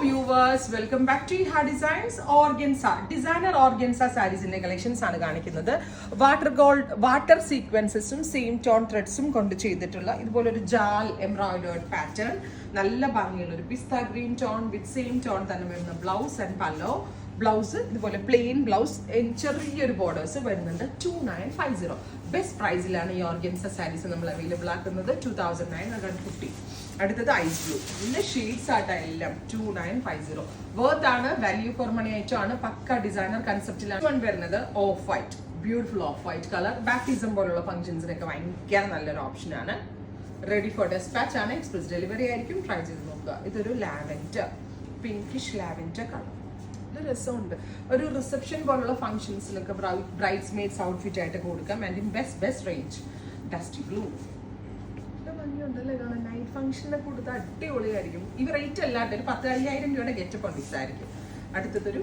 viewers, welcome back to Iha Designs. Organza designer organza sarees in the collections ആണ് കാണിക്കുന്നത്. Water സീക്വൻസസും same tone ത്രെഡ്സും കൊണ്ട് ചെയ്തിട്ടുള്ള ഇതുപോലെ ഒരു ജാൽ എംബ്രോയിഡേർഡ് പാറ്റേൺ, നല്ല ഭംഗിയുള്ള ഒരു pista green tone with same tone തന്നെ വരുന്ന ബ്ലൗസ് ആൻഡ് പല്ലോ. ബ്ലൗസ് ഇതുപോലെ പ്ലെയിൻ ബ്ലൗസ്, ചെറിയൊരു ബോർഡേഴ്സ് വരുന്നുണ്ട്. 2950 ബെസ്റ്റ് പ്രൈസിലാണ് ഈ ഓർഗൻസ സാരീസ് നമ്മൾ അവൈലബിൾ ആക്കുന്നത്. 2950. അടുത്തത് ഐസ് ബ്ലൂ, നല്ല ഷെയ്ഡ്സ് ആട്ടോ എല്ലാം. 2950 വർത്ത് ആണ്, വാല്യൂ ഫോർ മണി ആയിട്ടാണ്. പക്ക ഡിസൈനർ കൺസെപ്റ്റിലാണ് വരുന്നത്. Of white, beautiful of white colour. Baptism പോലുള്ള ഫംഗ്ഷൻസിനൊക്കെ ഭയങ്കര നല്ലൊരു ഓപ്ഷനാണ്. റെഡി ഫോർ ഡെസ്പാച്ച് ആണ്, എക്സ്പ്രസ് ഡെലിവറി ആയിരിക്കും. ട്രൈ ചെയ്ത് നോക്കുക. ഇതൊരു ലാവൻഡർ, പിങ്കിഷ് ലാവൻഡർ കളർ. രസമുണ്ട്. ഒരു റിസപ്ഷൻ പോലുള്ള ഫംഗ്ഷൻസിലൊക്കെ ബ്രൈഡ്സ് മെയ്ഡ്സ് ഔട്ട്ഫിറ്റ് ആയിട്ട് കൊടുക്കാം. And in best range dusty blue. ഭംഗിയുണ്ടല്ലേ കാണാൻ. നൈറ്റ് ഫംഗ്ഷനെ കൊടുത്ത് അടിപൊളിയായിരിക്കും. ഈ റേറ്റ് അല്ലാണ്ട് ഒരു 10,000 രൂപയുടെ ഗെറ്റപ്പ് പീസായിരിക്കും. അടുത്തതൊരു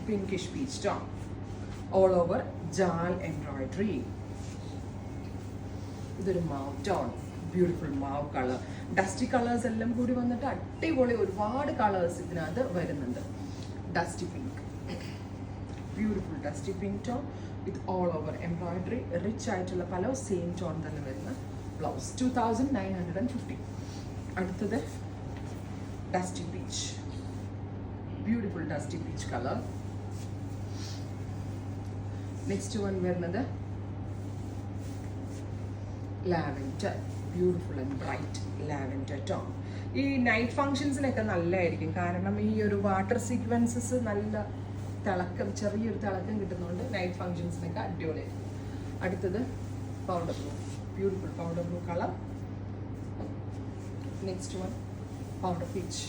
pinkish peach tone, all over jaal embroidery. ഇതൊരു mauve tone, beautiful mauve colour. Dusty colours എല്ലാം കൂടി വന്നിട്ട് അടിപൊളി ഒരുപാട് കളേഴ്സ് ഇതിനകത്ത് വരുന്നുണ്ട്. Dusty pink, beautiful dusty pink tone with all over embroidery, rich ആയിട്ടുള്ള പല സെയിം ടോൺ തന്നെ വരുന്ന ബ്ലൗസ്. 2950. അടുത്തത് dusty peach, beautiful dusty peach colour. Next one വരുന്നത് lavender, beautiful and bright lavender tone. ഈ നൈറ്റ് ഫംഗ്ഷൻസിനൊക്കെ നല്ലതായിരിക്കും, കാരണം ഈ ഒരു വാട്ടർ സീക്വൻസസ് നല്ല തിളക്കം, ചെറിയൊരു തിളക്കം കിട്ടുന്നതുകൊണ്ട് നൈറ്റ് ഫംഗ്ഷൻസിനൊക്കെ അടിപൊളിയായിരിക്കും. അടുത്തത് powder blue, beautiful powder blue colour. Next one powder peach.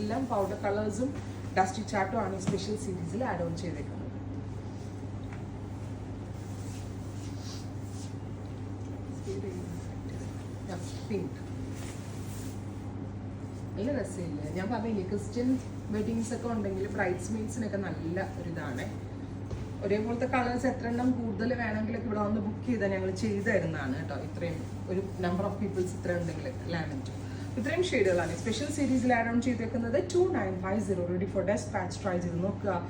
എല്ലാം പൗഡർ കളേഴ്സും ഡസ്റ്റി ചാർട്ടും ആണ് ഈ സ്പെഷ്യൽ സീരീസിൽ ആഡ് ഓൺ ചെയ്തേക്കുന്നത്. പിങ്ക്, നല്ല രസമില്ലേ? ഞാൻ പറഞ്ഞില്ലേ, ക്രിസ്ത്യൻ വെഡിങ്സ് ഒക്കെ ഉണ്ടെങ്കിൽ ബ്രൈഡ്സ് മെയ്ഡ്സിനൊക്കെ നല്ല ഒരിതാണ്. ഒരേപോലത്തെ കളേഴ്സ് എത്ര എണ്ണം കൂടുതൽ വേണമെങ്കിലൊക്കെ ഇവിടെ വന്ന് ബുക്ക് ചെയ്താൽ ഞങ്ങൾ ചെയ്തു തരുന്നതാണ് കേട്ടോ. ഇത്രയും ഒരു നമ്പർ ഓഫ് പീപ്പിൾസ് ഇത്ര ഉണ്ടെങ്കിൽ ലാവൻഡർ ഇത്രയും ഷെയ്ഡുകളാണ് സ്പെഷ്യൽ സീരീസിൽ ആഡ് ഓൺ ചെയ്തേക്കുന്നത്. 2950 റെഡി ഫോർ ഡെസ്പാച്ച്. ട്രൈ ചെയ്ത് നോക്കുക.